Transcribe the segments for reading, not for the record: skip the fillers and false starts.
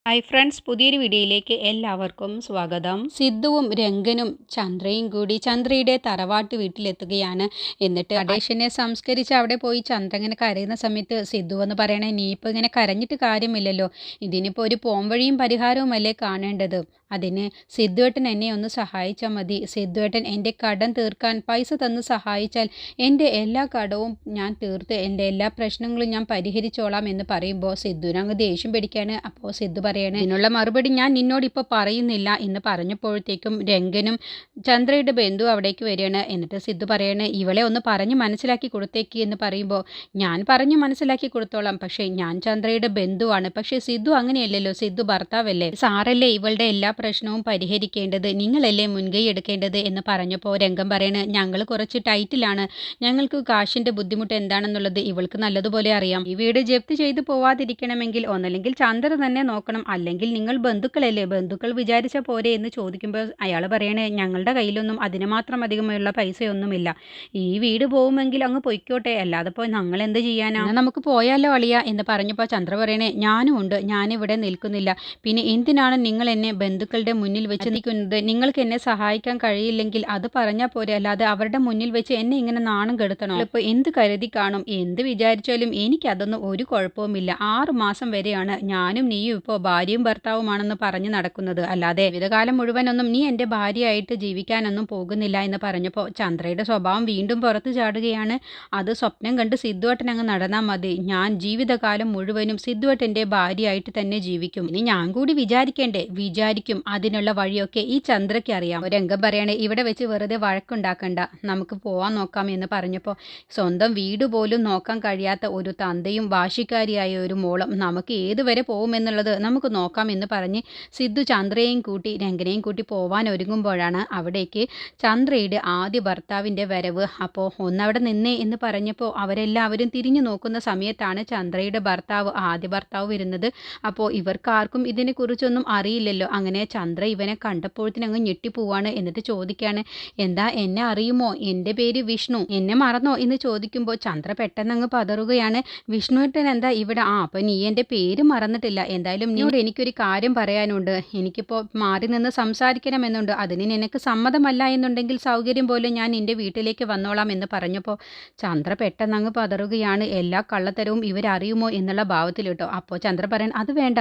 Hi friends, പുതിയൊരു വീഡിയോയിലേക്ക് എല്ലാവർക്കും സ്വാഗതം. സിദ്ധുവും രംഗനും ചന്ദ്രയും കൂടി ചന്ദ്രയുടെ തറവാട്ട് വീട്ടിലെത്തുകയാണ്. എന്നിട്ട് അടേശനെ സംസ്കരിച്ച് അവിടെ പോയി ചന്ദ്ര ഇങ്ങനെ കരയുന്ന സമയത്ത് സിദ്ധു എന്ന് പറയണേ, നീ ഇപ്പോൾ ഇങ്ങനെ കരഞ്ഞിട്ട് കാര്യമില്ലല്ലോ, ഇതിനിപ്പോൾ ഒരു പോംവഴിയും പരിഹാരവും അല്ലേ കാണേണ്ടത്. അതിന് സിദ്ധുവേട്ടൻ എന്നെ ഒന്ന് സഹായിച്ചാൽ മതി. സിദ്ധുവേട്ടൻ എൻ്റെ കടം തീർക്കാൻ പൈസ തന്ന് സഹായിച്ചാൽ എൻ്റെ എല്ലാ കടവും ഞാൻ തീർത്ത് എൻ്റെ എല്ലാ പ്രശ്നങ്ങളും ഞാൻ പരിഹരിച്ചോളാം എന്ന് പറയുമ്പോൾ സിദ്ധുവിനങ്ങ് ദേഷ്യം പിടിക്കാണ്. അപ്പോൾ സിദ്ധു പറയാണ്, ഇതിനുള്ള മറുപടി ഞാൻ നിന്നോട് ഇപ്പോൾ പറയുന്നില്ല എന്ന് പറഞ്ഞപ്പോഴത്തേക്കും രംഗനും ചന്ദ്രയുടെ ബന്ധു അവിടേക്ക് വരികയാണ്. എന്നിട്ട് സിദ്ധു പറയാണ്, ഇവളെ ഒന്ന് പറഞ്ഞ് മനസ്സിലാക്കി കൊടുത്തേക്ക് എന്ന് പറയുമ്പോൾ, ഞാൻ പറഞ്ഞു മനസ്സിലാക്കി കൊടുത്തോളാം, പക്ഷേ ഞാൻ ചന്ദ്രയുടെ ബന്ധുവാണ്. പക്ഷേ സിദ്ധു അങ്ങനെയല്ലല്ലോ, സിദ്ധു ഭർത്താവല്ലേ, സാറല്ലേ ഇവളുടെ എല്ലാ പ്രശ്നവും പരിഹരിക്കേണ്ടത്, നിങ്ങളല്ലേ മുൻകൈ എടുക്കേണ്ടത് എന്ന് പറഞ്ഞപ്പോൾ രംഗം പറയണ്, ഞങ്ങൾ കുറച്ച് ടൈറ്റിലാണ്, ഞങ്ങൾക്ക് കാശിൻ്റെ ബുദ്ധിമുട്ട് എന്താണെന്നുള്ളത് ഇവൾക്ക് നല്ലതുപോലെ അറിയാം. ഈ വീട് ജപ്തി ചെയ്തു പോവാതിരിക്കണമെങ്കിൽ ഒന്നല്ലെങ്കിൽ ചന്ദ്ര തന്നെ നോക്കണം, അല്ലെങ്കിൽ നിങ്ങൾ ബന്ധുക്കളല്ലേ, ബന്ധുക്കൾ വിചാരിച്ച പോരെ എന്ന് ചോദിക്കുമ്പോൾ അയാൾ പറയണേ, ഞങ്ങളുടെ കയ്യിലൊന്നും അതിന് മാത്രം അധികമുള്ള പൈസയൊന്നുമില്ല, ഈ വീട് പോകുമെങ്കിൽ അങ്ങ് പൊയ്ക്കോട്ടെ, അല്ലാതെ പോയി ഞങ്ങൾ എന്ത് ചെയ്യാനാണ്, നമുക്ക് പോയാലോ അളിയ എന്ന് പറഞ്ഞപ്പോൾ ചന്ദ്ര പറയണേ, ഞാനും ഉണ്ട്, ഞാനിവിടെ നിൽക്കുന്നില്ല, പിന്നെ എന്തിനാണ് നിങ്ങൾ എന്നെ ബന്ധുക്കളുടെ മുന്നിൽ വെച്ച് നിൽക്കുന്നത്, നിങ്ങൾക്ക് എന്നെ സഹായിക്കാൻ കഴിയില്ലെങ്കിൽ അത് പറഞ്ഞാൽ പോരെ, അല്ലാതെ അവരുടെ മുന്നിൽ വെച്ച് എന്നെ ഇങ്ങനെ നാണം കെടുത്തണോ, ഇപ്പോൾ എന്ത് കരുതി കാണും, എന്ത് വിചാരിച്ചാലും എനിക്കതൊന്നും ഒരു കുഴപ്പവുമില്ല, 6 മാസം വരെയാണ് ഞാനും നീയും ഇപ്പോൾ ഭാര്യയും ഭർത്താവുമാണെന്ന് പറഞ്ഞു നടക്കുന്നത്, അല്ലാതെ ജീവിതകാലം മുഴുവനൊന്നും നീ എൻ്റെ ഭാര്യയായിട്ട് ജീവിക്കാനൊന്നും പോകുന്നില്ല എന്ന് പറഞ്ഞപ്പോൾ ചന്ദ്രയുടെ സ്വഭാവം വീണ്ടും പുറത്തു ചാടുകയാണ്. അത് സ്വപ്നം കണ്ട് സിദ്ധുവേട്ടൻ അങ്ങ് നടന്നാൽ മതി, ഞാൻ ജീവിതകാലം മുഴുവനും സിദ്ധുവേട്ടൻ്റെ ഭാര്യയായിട്ട് തന്നെ ജീവിക്കും, ഇനി ഞാൻ കൂടി വിചാരിക്കേണ്ടേ, വിചാരിക്കും, അതിനുള്ള വഴിയൊക്കെ ഈ ചന്ദ്രയ്ക്ക് അറിയാം. രംഗം പറയണേ, ഇവിടെ വെച്ച് വെറുതെ വഴക്കുണ്ടാക്കണ്ട, നമുക്ക് പോവാൻ നോക്കാം എന്ന് പറഞ്ഞപ്പോൾ സ്വന്തം വീട് പോലും നോക്കാൻ കഴിയാത്ത ഒരു തന്തയും വാശിക്കാരിയായ ഒരു മോളും നമുക്ക് ഏതുവരെ പോകുമെന്നുള്ളത് നമുക്ക് നോക്കാം എന്ന് പറഞ്ഞ് സിദ്ധു ചന്ദ്രയെയും കൂട്ടി രംഗനെയും കൂട്ടി പോവാൻ ഒരുങ്ങുമ്പോഴാണ് അവിടേക്ക് ചന്ദ്രയുടെ ആദ്യ ഭർത്താവിൻ്റെ വരവ്. അപ്പോൾ ഒന്നവിടെ നിന്നേ എന്ന് പറഞ്ഞപ്പോൾ അവരെല്ലാവരും തിരിഞ്ഞു നോക്കുന്ന സമയത്താണ് ചന്ദ്രയുടെ ഭർത്താവ് ആദ്യ ഭർത്താവ് വരുന്നത്. അപ്പോൾ ഇവർക്കാർക്കും ഇതിനെക്കുറിച്ചൊന്നും അറിയില്ലല്ലോ. അങ്ങനെ ചന്ദ്ര ഇവനെ കണ്ടപ്പോഴത്തേനങ്ങ് ഞെട്ടിപ്പോവാണ്. എന്നിട്ട് ചോദിക്കുകയാണ്, എന്താ എന്നെ അറിയുമോ, എൻ്റെ പേര് വിഷ്ണു, എന്നെ മറന്നോ എന്ന് ചോദിക്കുമ്പോൾ ചന്ദ്ര പെട്ടെന്നങ്ങ് പതറുകയാണ്. വിഷ്ണുവേട്ടൻ എന്താ ഇവിടെ, അപ്പം നീ എൻ്റെ പേര് മറന്നിട്ടില്ല, എന്തായാലും നീയോട് എനിക്കൊരു കാര്യം പറയാനുണ്ട്, എനിക്കിപ്പോൾ മാറി നിന്ന് സംസാരിക്കണമെന്നുണ്ട്, അതിന് നിനക്ക് സമ്മതമല്ല എന്നുണ്ടെങ്കിൽ സൗകര്യം പോലെ ഞാൻ നിൻ്റെ വീട്ടിലേക്ക് വന്നോളാം എന്ന് പറഞ്ഞപ്പോൾ ചന്ദ്ര പെട്ടെന്നങ്ങ് പതറുകയാണ്. എല്ലാ കള്ളത്തരവും ഇവരറിയുമോ എന്നുള്ള ഭാവത്തിൽ കേട്ടോ. അപ്പോൾ ചന്ദ്ര പറയാൻ, അത് വേണ്ട,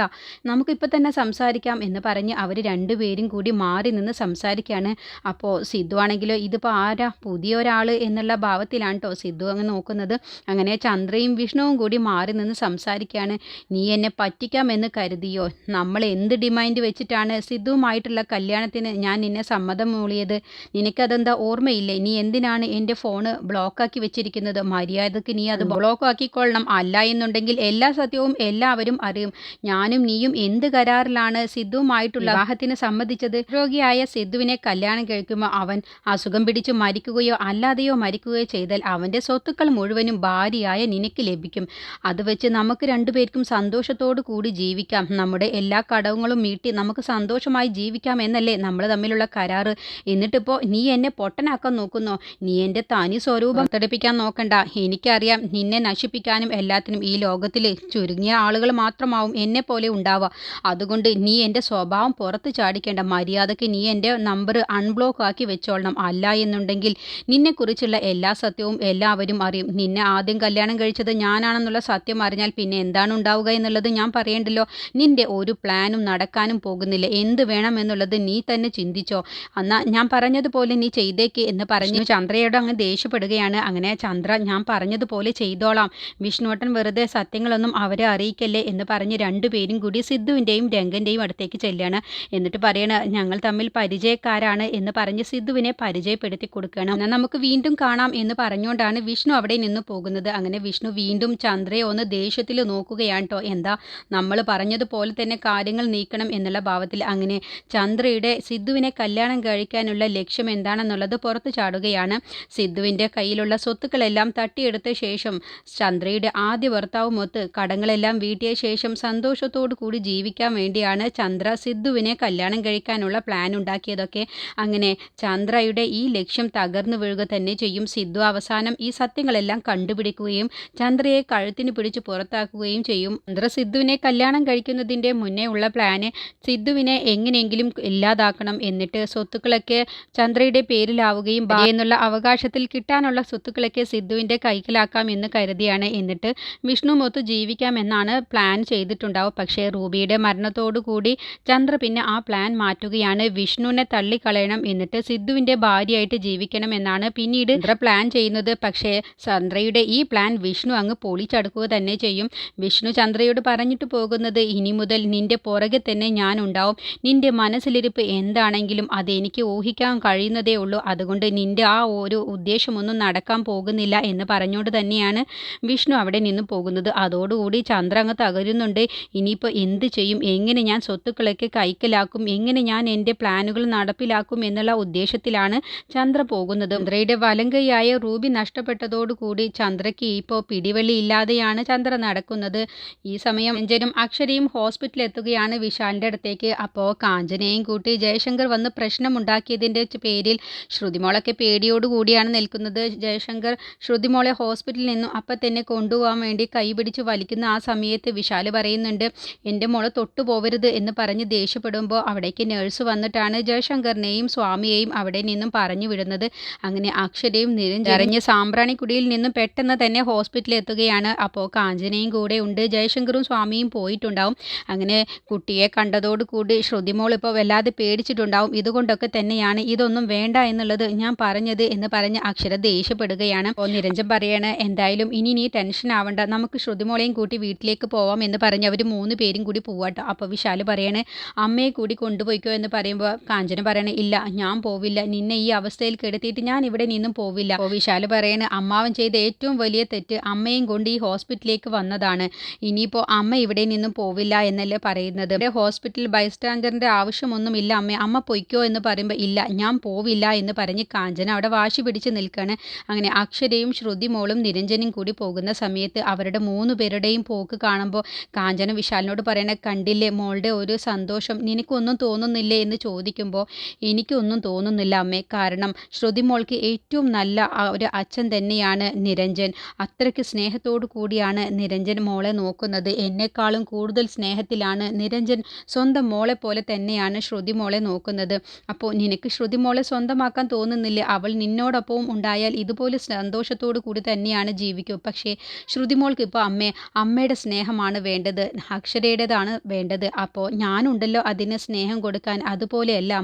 നമുക്കിപ്പോൾ തന്നെ സംസാരിക്കാം എന്ന് പറഞ്ഞ് അവർ രണ്ടുപേരും കൂടി മാറി നിന്ന് സംസാരിക്കുകയാണ്. അപ്പോൾ സിദ്ധു ആണെങ്കിലോ ഇതിപ്പോൾ ആരാ, പുതിയ ഒരാൾ എന്നുള്ള ഭാവത്തിലാണ് കേട്ടോ സിദ്ധു അങ്ങ് നോക്കുന്നത്. അങ്ങനെ ചന്ദ്രയും വിഷ്ണുവും കൂടി മാറി നിന്ന് സംസാരിക്കുകയാണ്. നീ എന്നെ പറ്റിക്കാമെന്ന് കരുതിയോ, നമ്മൾ എന്ത് ഡിമാൻഡ് വെച്ചിട്ടാണ് സിദ്ധുവുമായിട്ടുള്ള കല്യാണത്തിന് ഞാൻ നിന്നെ സമ്മതം മൂളിയത്, നിനക്കതെന്താ ഓർമ്മയില്ലേ, നീ എന്തിനാണ് എൻ്റെ ഫോണ് ബ്ലോക്കാക്കി വെച്ചിരിക്കുന്നത്, മര്യാദക്ക് നീ അത് ബ്ലോക്ക് ആക്കിക്കൊള്ളണം, അല്ല എന്നുണ്ടെങ്കിൽ എല്ലാ സത്യവും എല്ലാവരും അറിയും, ഞാനും നീയും എന്ത് കരാറിലാണ് സിദ്ധുവുമായിട്ടുള്ള വിവാഹത്തിന് സമ്മതിച്ചത്, രോഗിയായ സിദ്ധുവിനെ കല്യാണം കഴിക്കുമ്പോൾ അവൻ അസുഖം പിടിച്ച് മരിക്കുകയോ അല്ലാതെയോ മരിക്കുകയോ ചെയ്താൽ അവൻ്റെ സ്വത്തുക്കൾ മുഴുവനും ഭാര്യയായ നിനക്ക് ലഭിക്കും, അത് വെച്ച് നമുക്ക് രണ്ടുപേർക്കും സന്തോഷത്തോടു കൂടി ജീവിക്കാം, നമ്മുടെ എല്ലാ കടങ്ങളും മീട്ടി നമുക്ക് സന്തോഷമായി ജീവിക്കാം എന്നല്ലേ നമ്മൾ തമ്മിലുള്ള കരാറ്, എന്നിട്ടിപ്പോൾ നീ എന്നെ പൊട്ടനാക്കാൻ നോക്കുന്നോ, നീ എൻ്റെ തനി സ്വരൂപം തെളിപ്പിക്കാൻ നോക്കണ്ട, എനിക്കറിയാം നിന്നെ നശിപ്പിക്കാനും എല്ലാത്തിനും ഈ ലോകത്തിൽ ചുരുങ്ങിയ ആളുകൾ മാത്രമാവും എന്നെ പോലെ ഉണ്ടാവുക, അതുകൊണ്ട് നീ എൻ്റെ സ്വഭാവം പുറത്ത് ചാടിക്കേണ്ട, മര്യാദയ്ക്ക് നീ എൻ്റെ നമ്പർ അൺബ്ലോക്ക് ആക്കി വെച്ചോളണം, അല്ല എന്നുണ്ടെങ്കിൽ നിന്നെക്കുറിച്ചുള്ള എല്ലാ സത്യവും എല്ലാവരും അറിയും, നിന്നെ ആദ്യം കല്യാണം കഴിച്ചത് ഞാനാണെന്നുള്ള സത്യം അറിഞ്ഞാൽ പിന്നെ എന്താണ് ഉണ്ടാവുക എന്നുള്ളത് ഞാൻ പറയേണ്ടല്ലോ, നിൻ്റെ ഒരു പ്ലാനും നടക്കാനും പോകുന്നില്ല, എന്ത് വേണമെന്നുള്ളത് നീ തന്നെ ചിന്തിച്ചോ, എന്നാൽ ഞാൻ പറഞ്ഞതുപോലെ നീ ചെയ്തേക്ക് എന്ന് പറഞ്ഞു ചന്ദ്രയോട് അങ്ങ് ദേഷ്യപ്പെടുകയാണ്. അങ്ങനെ ചന്ദ്ര, ഞാൻ പറഞ്ഞതുപോലെ ചെയ്തോളാം, വിഷ്ണുവേട്ടൻ വെറുതെ സത്യങ്ങളൊന്നും അവരെ അറിയിക്കല്ലേ എന്ന് പറഞ്ഞ് രണ്ടുപേരും കൂടി സിദ്ധുവിൻ്റെയും രംഗൻ്റെയും അടുത്തേക്ക് ചെല്ലുകയാണ്. എന്നിട്ട് പറയണ, ഞങ്ങൾ തമ്മിൽ പരിചയക്കാരാണ് എന്ന് പറഞ്ഞ് സിദ്ധുവിനെ പരിചയപ്പെടുത്തി കൊടുക്കണം, എന്നാൽ നമുക്ക് വീണ്ടും കാണാം എന്ന് പറഞ്ഞുകൊണ്ടാണ് വിഷ്ണു അവിടെ നിന്ന് പോകുന്നത്. അങ്ങനെ വിഷ്ണു വീണ്ടും ചന്ദ്രയെ ഒന്ന് ദേഷ്യത്തിൽ നോക്കുകയാണ് കേട്ടോ, എന്താ നമ്മൾ പറഞ്ഞതുപോലെ തന്നെ കാര്യങ്ങൾ നീക്കണം എന്നുള്ള ഭാവത്തിൽ. അങ്ങനെ ചന്ദ്രയുടെ സിദ്ധുവിനെ കല്യാണം കഴിക്കാനുള്ള ലക്ഷ്യം എന്താണെന്നുള്ളത് പുറത്തു ചാടുകയാണ്. സിദ്ധുവിൻ്റെ കയ്യിലുള്ള സ്വത്തുക്കളെല്ലാം തട്ടിയെടുത്ത ശേഷം ചന്ദ്രയുടെ ആദ്യ ഭർത്താവുമൊത്ത് കടങ്ങളെല്ലാം വീട്ടിയ ശേഷം സന്തോഷത്തോടു കൂടി ജീവിക്കാൻ വേണ്ടിയാണ് ചന്ദ്ര സിദ്ധുവിനെ സിദ്ധുവിനെ കല്യാണം കഴിക്കാനുള്ള പ്ലാൻ ഉണ്ടാക്കിയതൊക്കെ. അങ്ങനെ ചന്ദ്രയുടെ ഈ ലക്ഷ്യം തകർന്നു വീഴുക തന്നെ ചെയ്യും. സിദ്ധു അവസാനം ഈ സത്യങ്ങളെല്ലാം കണ്ടുപിടിക്കുകയും ചന്ദ്രയെ കഴുത്തിന് പിടിച്ച് പുറത്താക്കുകയും ചെയ്യും. ചന്ദ്ര സിദ്ധുവിനെ കല്യാണം കഴിക്കുന്നതിൻ്റെ മുന്നേ ഉള്ള പ്ലാന് സിദ്ധുവിനെ എങ്ങനെയെങ്കിലും ഇല്ലാതാക്കണം, എന്നിട്ട് സ്വത്തുക്കളൊക്കെ ചന്ദ്രയുടെ പേരിലാവുകയും എന്നുള്ള അവകാശത്തിൽ കിട്ടാനുള്ള സ്വത്തുക്കളൊക്കെ സിദ്ധുവിൻ്റെ കൈക്കലാക്കാം എന്ന് കരുതിയാണ്. എന്നിട്ട് വിഷ്ണുമൊത്ത് ജീവിക്കാമെന്നാണ് പ്ലാൻ ചെയ്തിട്ടുണ്ടാവും. പക്ഷേ റൂബിയുടെ മരണത്തോടുകൂടി ചന്ദ്ര പിന്നെ ആ പ്ലാൻ മാറ്റുകയാണ്. വിഷ്ണുവിനെ തള്ളിക്കളയണം, എന്നിട്ട് സിദ്ധുവിൻ്റെ ഭാര്യയായിട്ട് ജീവിക്കണം എന്നാണ് പിന്നീട് ചന്ദ്ര പ്ലാൻ ചെയ്യുന്നത്. പക്ഷേ ചന്ദ്രയുടെ ഈ പ്ലാൻ വിഷ്ണു അങ്ങ് പൊളിച്ചടുക്കുക തന്നെ ചെയ്യും. വിഷ്ണു ചന്ദ്രയോട് പറഞ്ഞിട്ട് പോകുന്നത്, ഇനി മുതൽ നിന്റെ പുറകെ തന്നെ ഞാൻ ഉണ്ടാവും. നിന്റെ മനസ്സിലിരിപ്പ് എന്താണെങ്കിലും അതെനിക്ക് ഊഹിക്കാൻ കഴിയുന്നതേ ഉള്ളൂ. അതുകൊണ്ട് നിന്റെ ആ ഒരു ഉദ്ദേശമൊന്നും നടക്കാൻ പോകുന്നില്ല എന്ന് പറഞ്ഞുകൊണ്ട് തന്നെയാണ് വിഷ്ണു അവിടെ നിന്ന് പോകുന്നത്. അതോടുകൂടി ചന്ദ്ര അങ്ങ് തകരുന്നുണ്ട്. ഇനിയിപ്പോൾ എന്ത് ചെയ്യും, എങ്ങനെ ഞാൻ സ്വത്തുക്കളൊക്കെ കൈക്കലാക്കും, എങ്ങനെ ഞാൻ എൻ്റെ പ്ലാനുകൾ നടപ്പിലാക്കും എന്നുള്ള ഉദ്ദേശത്തിലാണ് ചന്ദ്ര പോകുന്നത്. ചന്ദ്രയുടെ വലങ്കയായ റൂബി നഷ്ടപ്പെട്ടതോടുകൂടി ചന്ദ്രയ്ക്ക് ഇപ്പോൾ പിടിവള്ളി ഇല്ലാതെയാണ് ചന്ദ്ര നടക്കുന്നത്. ഈ സമയം രഞ്ജനും അക്ഷരയും ഹോസ്പിറ്റലിൽ എത്തുകയാണ് വിശാലിൻ്റെ അടുത്തേക്ക്. അപ്പോൾ കാഞ്ചനയും കൂട്ടി ജയശങ്കർ വന്ന് പ്രശ്നമുണ്ടാക്കിയതിൻ്റെ പേരിൽ ശ്രുതിമോളൊക്കെ പേടിയോടുകൂടിയാണ് നിൽക്കുന്നത്. ജയശങ്കർ ശ്രുതിമോളെ ഹോസ്പിറ്റലിൽ നിന്നും അപ്പം തന്നെ കൊണ്ടുപോകാൻ വേണ്ടി കൈപിടിച്ച് വലിക്കുന്ന ആ സമയത്ത് വിശാൽ പറയുന്നുണ്ട്, എൻ്റെ മോളെ തൊട്ടു പോവരുത് എന്ന് പറഞ്ഞ് ദേഷ്യപ്പെടുമ്പോൾ അവിടേക്ക് നേഴ്സ് വന്നിട്ടാണ് ജയശങ്കറിനെയും സ്വാമിയെയും അവിടെ നിന്നും പറഞ്ഞു വിടുന്നത്. അങ്ങനെ അക്ഷരയും നിരഞ്ജറിഞ്ഞ് സാമ്പ്രാണിക്കുടിയിൽ നിന്നും പെട്ടെന്ന് തന്നെ ഹോസ്പിറ്റലിൽ എത്തുകയാണ്. അപ്പോൾ കാഞ്ചനയും കൂടെ ഉണ്ട്. ജയശങ്കറും സ്വാമിയും പോയിട്ടുണ്ടാവും. അങ്ങനെ കുട്ടിയെ കണ്ടതോടുകൂടി ശ്രുതിമോൾ ഇപ്പോൾ വല്ലാതെ പേടിച്ചിട്ടുണ്ടാവും. ഇതുകൊണ്ടൊക്കെ തന്നെയാണ് ഇതൊന്നും വേണ്ട എന്നുള്ളത് ഞാൻ പറഞ്ഞത് എന്ന് പറഞ്ഞ് അക്ഷര ദേഷ്യപ്പെടുകയാണ്. അപ്പോൾ നിരഞ്ജൻ പറയാണ്, എന്തായാലും ഇനി നീ ടെൻഷൻ ആവണ്ട, നമുക്ക് ശ്രുതിമോളെയും കൂട്ടി വീട്ടിലേക്ക് പോവാം എന്ന് പറഞ്ഞ് അവർ 3 പേരും കൂടി പോവാട്ടോ. അപ്പോൾ വിശാൽ പറയാണ്, അമ്മയെ കൂടി കൊണ്ടുപോയിക്കോ എന്ന് പറയുമ്പോൾ കാഞ്ചന പറയണേ, ഇല്ല ഞാൻ പോവില്ല, നിന്നെ ഈ അവസ്ഥയിൽ കിടത്തിയിട്ട് ഞാൻ ഇവിടെ നിന്നും പോവില്ല. അപ്പോൾ വിശാൽ പറയാണ്, അമ്മാവൻ ചെയ്ത ഏറ്റവും വലിയ തെറ്റ് അമ്മയും കൊണ്ട് ഈ ഹോസ്പിറ്റലിലേക്ക് വന്നതാണ്. ഇനിയിപ്പോൾ അമ്മ ഇവിടെ നിന്നും പോവില്ല എന്നല്ലേ പറയുന്നത്. ഇവിടെ ഹോസ്പിറ്റൽ ബൈസ്റ്റാൻഡറിൻ്റെ ആവശ്യമൊന്നുമില്ല അമ്മ, അമ്മ പൊയ്ക്കോ എന്ന് പറയുമ്പോൾ ഇല്ല ഞാൻ പോവില്ല എന്ന് പറഞ്ഞ് കാഞ്ചന അവിടെ വാശി പിടിച്ച് നിൽക്കുകയാണ്. അങ്ങനെ അക്ഷരയും ശ്രുതിമോളും നിരഞ്ജനും കൂടി പോകുന്ന സമയത്ത് അവരുടെ 3 പേരുടെയും പോക്ക് കാണുമ്പോൾ കാഞ്ചന വിശാലിനോട് പറയണ, കണ്ടില്ലേ മോളുടെ ഒരു സന്തോഷം, നിനക്കൊന്നും തോന്നുന്നില്ലേ എന്ന് ചോദിക്കുമ്പോൾ എനിക്കൊന്നും തോന്നുന്നില്ല അമ്മേ, കാരണം ശ്രുതിമോൾക്ക് ഏറ്റവും നല്ല ഒരു അച്ഛൻ തന്നെയാണ് നിരഞ്ജൻ. അത്രയ്ക്ക് സ്നേഹത്തോടു കൂടിയാണ് നിരഞ്ജൻ മോളെ നോക്കുന്നത്. എന്നെക്കാളും കൂടുതൽ സ്നേഹത്തിലാണ് നിരഞ്ജൻ സ്വന്തം മോളെ പോലെ തന്നെയാണ് ശ്രുതിമോളെ നോക്കുന്നത്. അപ്പോൾ നിനക്ക് ശ്രുതിമോളെ സ്വന്തമാക്കാൻ തോന്നുന്നില്ലേ? അവൾ നിന്നോടൊപ്പവും ഉണ്ടായാൽ ഇതുപോലെ സന്തോഷത്തോടു കൂടി തന്നെയാണ് ജീവിക്കും. പക്ഷേ ശ്രുതിമോൾക്ക് ഇപ്പോൾ അമ്മയുടെ സ്നേഹമാണ് വേണ്ടത്, അക്ഷരയുടേതാണ് വേണ്ടത്. അപ്പോൾ ഞാനുണ്ടല്ലോ അതിന് സ്നേഹം കൊടുക്കാൻ. അതുപോലെയല്ല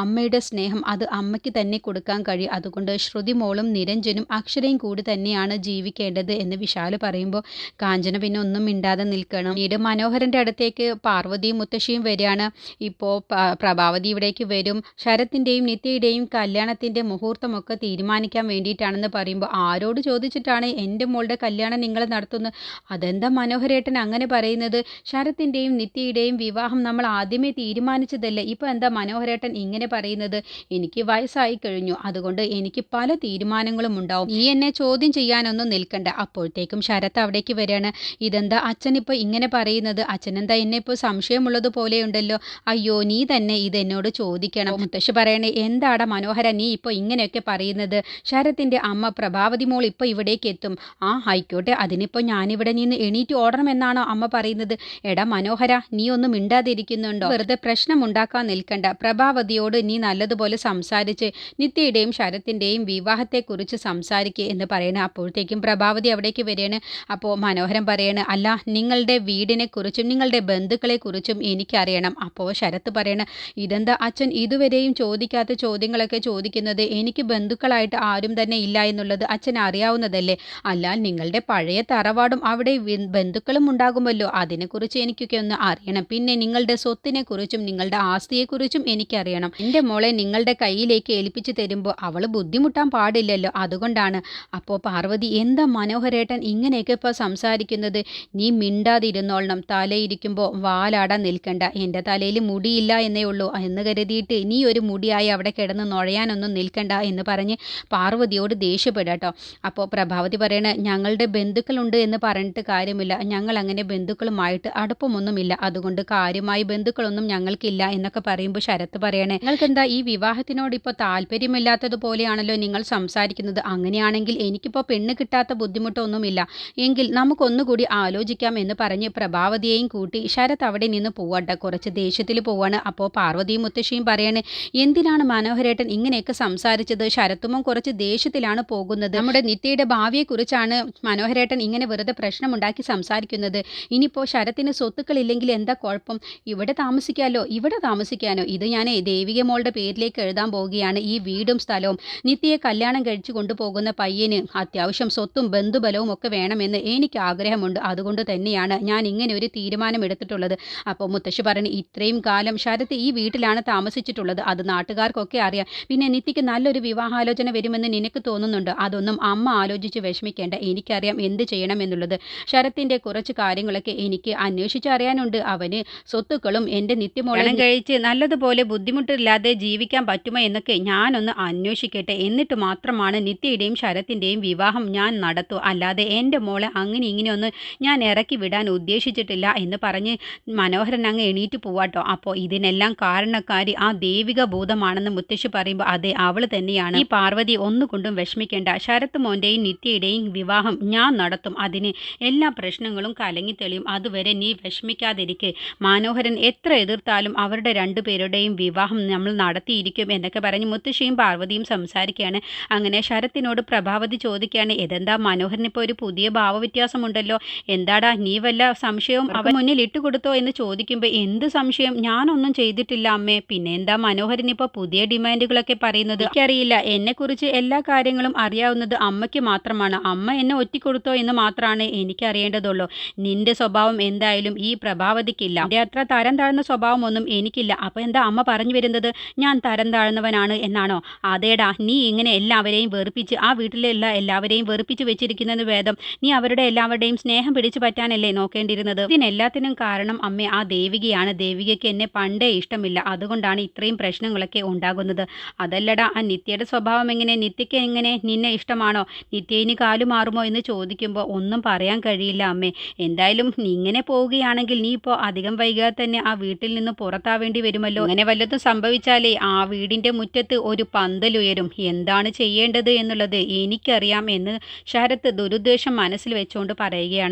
അമ്മയുടെ സ്നേഹം അത് അമ്മയ്ക്ക് തന്നെ കൊടുക്കാൻ കഴിയും. അതുകൊണ്ട് ശ്രുതിമോളും നിരഞ്ജനും അക്ഷരയും കൂടി തന്നെയാണ് ജീവിക്കേണ്ടത് എന്ന് വിശാൽ പറയുമ്പോൾ കാഞ്ചന പിന്നെ ഒന്നും മിണ്ടാതെ നിൽക്കണം. പിന്നീട് മനോഹരൻ്റെ അടുത്തേക്ക് പാർവതിയും മുത്തശ്ശിയും വരികയാണ്. ഇപ്പോൾ പ്രഭാവതി ഇവിടേക്ക് വരും. ശരത്തിൻ്റെയും നിത്യയുടെയും കല്യാണത്തിൻ്റെ മുഹൂർത്തമൊക്കെ തീരുമാനിക്കാൻ വേണ്ടിയിട്ടാണെന്ന് പറയുമ്പോൾ, ആരോട് ചോദിച്ചിട്ടാണ് എൻ്റെ മോളുടെ കല്യാണം നിങ്ങൾ നടത്തുന്നത്? അതെന്താ മനോഹരേട്ടൻ അങ്ങനെ പറയുന്നത്? ശരത്തിൻ്റെയും നിത്യയുടെയും വിവാഹം നമ്മൾ ആദ്യമേ തീരുമാനിച്ചതല്ലേ, ഇപ്പോൾ എന്താ മനോഹരേട്ടൻ ഇങ്ങനെ പറയുന്നത്? എനിക്ക് വയസ്സായി കഴിഞ്ഞു, അതുകൊണ്ട് എനിക്ക് പല തീരുമാനങ്ങളും ഉണ്ടാവും. നീ എന്നെ ചോദ്യം ചെയ്യാനൊന്നും നിൽക്കണ്ട. അപ്പോഴത്തേക്കും ശരത്ത് അവിടേക്ക് വരികയാണ്. ഇതെന്താ അച്ഛൻ ഇപ്പോൾ ഇങ്ങനെ പറയുന്നത്? അച്ഛനെന്താ എന്നെ ഇപ്പോൾ സംശയമുള്ളത് പോലെയുണ്ടല്ലോ. അയ്യോ നീ തന്നെ ഇത് എന്നോട് ചോദിക്കണം. മുത്തശ്ശി പറയണേ, എന്താടാ മനോഹര നീ ഇപ്പോൾ ഇങ്ങനെയൊക്കെ പറയുന്നത്? ശരത്തിൻ്റെ അമ്മ പ്രഭാവതി മോൾ ഇപ്പോൾ ഇവിടേക്ക് എത്തും. ആ ആയിക്കോട്ടെ, അതിനിപ്പോൾ ഞാനിവിടെ നിന്ന് എണീറ്റ് ഓടണമെന്നാണോ അമ്മ പറയുന്നത്? എടാ മനോഹര, നീ ഒന്നും മിണ്ടാതിരിക്കുന്നുണ്ടോ? വെറുതെ പ്രശ്നം ഉണ്ടാക്കാൻ നിൽക്കണ്ട. പ്രഭാവതിയോട് നീ നല്ലതുപോലെ സംസാരിച്ച് നിത്യയുടെയും ശരത്തിൻ്റെയും വിവാഹത്തെക്കുറിച്ച് സംസാരിക്കുക എന്ന് പറയണ. അപ്പോഴത്തേക്കും പ്രഭാവതി അവിടേക്ക് വരികയാണ്. അപ്പോൾ മനോഹരൻ പറയാണ്, അല്ല നിങ്ങളുടെ വീടിനെക്കുറിച്ചും നിങ്ങളുടെ ബന്ധുക്കളെക്കുറിച്ചും എനിക്കറിയണം. അപ്പോൾ ശരത്ത് പറയണ, ഇതെന്താ അച്ഛൻ ഇതുവരെയും ചോദിക്കാത്ത ചോദ്യങ്ങളൊക്കെ ചോദിക്കുന്നത്? എനിക്ക് ബന്ധുക്കളായിട്ട് ആരും തന്നെ ഇല്ല എന്നുള്ളത് അച്ഛൻ അറിയാവുന്നതല്ലേ? അല്ലാൽ നിങ്ങളുടെ പഴയ തറവാടും അവിടെ ബന്ധുക്കളും ഉണ്ടാകുമല്ലോ, അതിനെക്കുറിച്ച് എനിക്കൊക്കെ ഒന്ന് അറിയണം. പിന്നെ നിങ്ങളുടെ സ്വത്തിനെക്കുറിച്ചും നിങ്ങളുടെ ആസ്തിയെക്കുറിച്ചും എനിക്കറിയണം. എൻ്റെ മോളെ നിങ്ങളുടെ കയ്യിലേക്ക് ഏൽപ്പിച്ച് തരുമ്പോൾ അവൾ ബുദ്ധിമുട്ടാൻ പാടില്ലല്ലോ, അതുകൊണ്ടാണ്. അപ്പോൾ പാർവതി, എന്താ മനോഹരേട്ടൻ ഇങ്ങനെയൊക്കെ ഇപ്പോൾ സംസാരിക്കുന്നത്? നീ മിണ്ടാതിരുന്നോളണം. തലയിരിക്കുമ്പോൾ വാലാടാൻ നിൽക്കണ്ട. എൻ്റെ തലയിൽ മുടിയില്ല എന്നേ ഉള്ളൂ എന്ന് കരുതിയിട്ട് നീ ഒരു മുടിയായി അവിടെ കിടന്ന് നുഴയാനൊന്നും നിൽക്കണ്ട എന്ന് പറഞ്ഞ് പാർവതിയോട് ദേഷ്യപ്പെടാട്ടോ. അപ്പോൾ പ്രഭാവതി പറയണ, ഞങ്ങളുടെ ബന്ധുക്കളുണ്ട് എന്ന് പറഞ്ഞിട്ട് കാര്യമില്ല, ഞങ്ങൾ അങ്ങനെ ബന്ധുക്കളുമായിട്ട് അടുപ്പമൊന്നുമില്ല, അതുകൊണ്ട് കാര്യമായി ബന്ധുക്കളൊന്നും ബുദ്ധിമുട്ടൊന്നും ഞങ്ങൾക്കില്ല എന്നൊക്കെ പറയുമ്പോൾ ശരത്ത് പറയണേ, നിങ്ങൾക്കെന്താ ഈ വിവാഹത്തിനോട് ഇപ്പോൾ താല്പര്യമില്ലാത്തതുപോലെയാണല്ലോ നിങ്ങൾ സംസാരിക്കുന്നത്. അങ്ങനെയാണെങ്കിൽ എനിക്കിപ്പോൾ പെണ്ണ് കിട്ടാത്ത ബുദ്ധിമുട്ടൊന്നുമില്ല. എങ്കിൽ നമുക്കൊന്നുകൂടി ആലോചിക്കാം എന്ന് പറഞ്ഞ് പ്രഭാവതിയെയും കൂട്ടി ശരത്ത് അവിടെ നിന്ന് പോവാട്ടെ. കുറച്ച് ദേഷ്യത്തിൽ പോവാണ്. അപ്പോൾ പാർവതിയും മുത്തശ്ശിയും പറയാണ്, എന്തിനാണ് മനോഹരേട്ടൻ ഇങ്ങനെയൊക്കെ സംസാരിച്ചത്? ശരത്തുമോൻ കുറച്ച് ദേഷ്യത്തിലാണ് പോകുന്നത്. നമ്മുടെ നിത്യയുടെ ഭാവിയെക്കുറിച്ചാണ് മനോഹരേട്ടൻ ഇങ്ങനെ വെറുതെ പ്രശ്നമുണ്ടാക്കി സംസാരിക്കുന്നത്. ഇനിയിപ്പോൾ ശരത്തിന് സ്വത്തുക്കളില്ലെങ്കിൽ എന്താ കുഴപ്പം? ഇവിടെ താമസിക്കാനോ? ഇത് ഞാൻ ദേവിക മോളുടെ പേരിലേക്ക് എഴുതാൻ പോവുകയാണ്. ഈ വീടും സ്ഥലവും നിത്യയെ കല്യാണം കഴിച്ചു കൊണ്ടുപോകുന്ന പയ്യന് അത്യാവശ്യം സ്വത്തും ബന്ധുബലവും ഒക്കെ വേണമെന്ന് എനിക്ക് ആഗ്രഹമുണ്ട്. അതുകൊണ്ട് തന്നെയാണ് ഞാൻ ഇങ്ങനെ ഒരു തീരുമാനം എടുത്തിട്ടുള്ളത്. അപ്പോൾ മുത്തശ്ശി പറഞ്ഞു, ഇത്രയും കാലം ശരത്ത് ഈ വീട്ടിലാണ് താമസിച്ചിട്ടുള്ളത്. അത് നാട്ടുകാർക്കൊക്കെ അറിയാം. പിന്നെ നിത്യയ്ക്ക് നല്ലൊരു വിവാഹാലോചന വരുമെന്ന് നിനക്ക് തോന്നുന്നുണ്ട്? അതൊന്നും അമ്മ ആലോചിച്ച് വിഷമിക്കേണ്ട. എനിക്കറിയാം എന്ത് ചെയ്യണമെന്നുള്ളത്. ശരത്തിൻ്റെ കുറച്ച് കാര്യങ്ങളൊക്കെ എനിക്ക് അന്വേഷിച്ചറിയാനുണ്ട്. അവന് സ്വത്തുക്കളും എൻ്റെ നിത്യമോളെ കഴിച്ച് നല്ലതുപോലെ ബുദ്ധിമുട്ടില്ലാതെ ജീവിക്കാൻ പറ്റുമോ എന്നൊക്കെ ഞാനൊന്ന് അന്വേഷിക്കട്ടെ. എന്നിട്ട് മാത്രമാണ് നിത്യയുടെയും ശരത്തിൻ്റെയും വിവാഹം ഞാൻ നടത്തൂ. അല്ലാതെ എൻ്റെ മോളെ അങ്ങനെ ഇങ്ങനെയൊന്നും ഞാൻ ഇറക്കി വിടാൻ ഉദ്ദേശിച്ചിട്ടില്ല എന്ന് പറഞ്ഞ് മനോഹരൻ അങ്ങ് എണീറ്റ് പോവാട്ടോ. അപ്പോൾ ഇതിനെല്ലാം കാരണക്കാരി ആ ദേവിക ഭൂതമാണെന്ന് മുത്തശ്ശി പറയുമ്പോൾ അതെ, അവൾ തന്നെയാണ്. ഈ പാർവതി ഒന്നുകൊണ്ടും വിഷമിക്കേണ്ട. ശരത്ത് മോൻ്റെയും നിത്യയുടെയും വിവാഹം ഞാൻ നടത്തും. അതിന് എല്ലാ പ്രശ്നങ്ങളും കലങ്ങി തെളിയും. അതുവരെ നീ വിഷമിക്കാതിരിക്കെ. മനോഹരൻ എത്ര എതിർത്താലും അവരുടെ രണ്ടുപേരുടെയും വിവാഹം നമ്മൾ നടത്തിയിരിക്കും എന്നൊക്കെ പറഞ്ഞ് മുത്തശ്ശിയും പാർവതിയും സംസാരിക്കുകയാണ്. അങ്ങനെ ശരത്തിനോട് പ്രഭാവതി ചോദിക്കുകയാണ്, ഇതെന്താ മനോഹരനിപ്പോൾ ഒരു പുതിയ ഭാവവ്യത്യാസമുണ്ടല്ലോ, എന്താടാ നീ വല്ല സംശയവും അവൻ മുന്നിൽ ഇട്ടുകൊടുത്തോ എന്ന് ചോദിക്കുമ്പോൾ, എന്ത് സംശയം? ഞാനൊന്നും ചെയ്തിട്ടില്ല അമ്മേ. പിന്നെ എന്താ മനോഹരനിപ്പോൾ പുതിയ ഡിമാൻഡുകളൊക്കെ പറയുന്നത്? എനിക്കറിയില്ല. എന്നെക്കുറിച്ച് എല്ലാ കാര്യങ്ങളും അറിയാവുന്നത് അമ്മയ്ക്ക് മാത്രമാണ്. അമ്മ എന്നെ ഒറ്റിക്കൊടുത്തോ എന്ന് മാത്രമാണ് എനിക്കറിയേണ്ടതുള്ളൂ. നിന്റെ സ്വഭാവം എന്തായാലും ഈ പ്രഭാവതിക്കില്ല. എൻ്റെ അത്ര തരം താഴ്ന്ന സ്വഭാവമൊന്നും എനിക്കില്ല. അപ്പോൾ എന്താ അമ്മ പറഞ്ഞു വരുന്നത്? ഞാൻ തരം താഴ്ന്നവനാണ് എന്നാണോ? അതേടാ, നീ ഇങ്ങനെ എല്ലാവരെയും വെറുപ്പിച്ച് ആ വീട്ടിലുള്ള എല്ലാവരെയും വെറുപ്പിച്ച് വെച്ചിരിക്കുന്നത് ഭേദം നീ അവരുടെ എല്ലാവരുടെയും സ്നേഹം പിടിച്ചു പറ്റാനല്ലേ നോക്കേണ്ടിയിരുന്നത്. ഇതിനെല്ലാത്തിനും കാരണം അമ്മേ ആ ദേവികയാണ്. ദേവികയ്ക്ക് എന്നെ പണ്ടേ ഇഷ്ടമില്ല. അതുകൊണ്ടാണ് ഇത്രയും പ്രശ്നങ്ങളൊക്കെ ഉണ്ടാകുന്നത്. അതല്ലടാ, ആ നിത്യയുടെ സ്വഭാവം എങ്ങനെ? നിത്യയ്ക്ക് എങ്ങനെ നിന്നെ ഇഷ്ടമാണോ? നിത്യ ഇനി കാലുമാറുമോ എന്ന് ചോദിക്കുമ്പോൾ ഒന്നും പറയാൻ കഴിയില്ല അമ്മേ. എന്തായാലും നീ ഇങ്ങനെ പോവുകയാണെങ്കിൽ നീ ഇപ്പോൾ അധികം വൈകാതെ തന്നെ ആ വീട്ടിൽ നിന്ന് പുറത്താവേണ്ടി വരുമല്ലോ. അങ്ങനെ വല്ലതും സംഭവിച്ചാലേ ആ വീടിൻ്റെ മുറ്റത്ത് ഒരു പന്തലുയരും. എന്താണ് ചെയ്യേണ്ടത് എന്നുള്ളത് എനിക്കറിയാം എന്ന് ശരത്ത് ദുരുദ്ദേശം മനസ്സിൽ വെച്ചുകൊണ്ട് പറയുകയാണ്.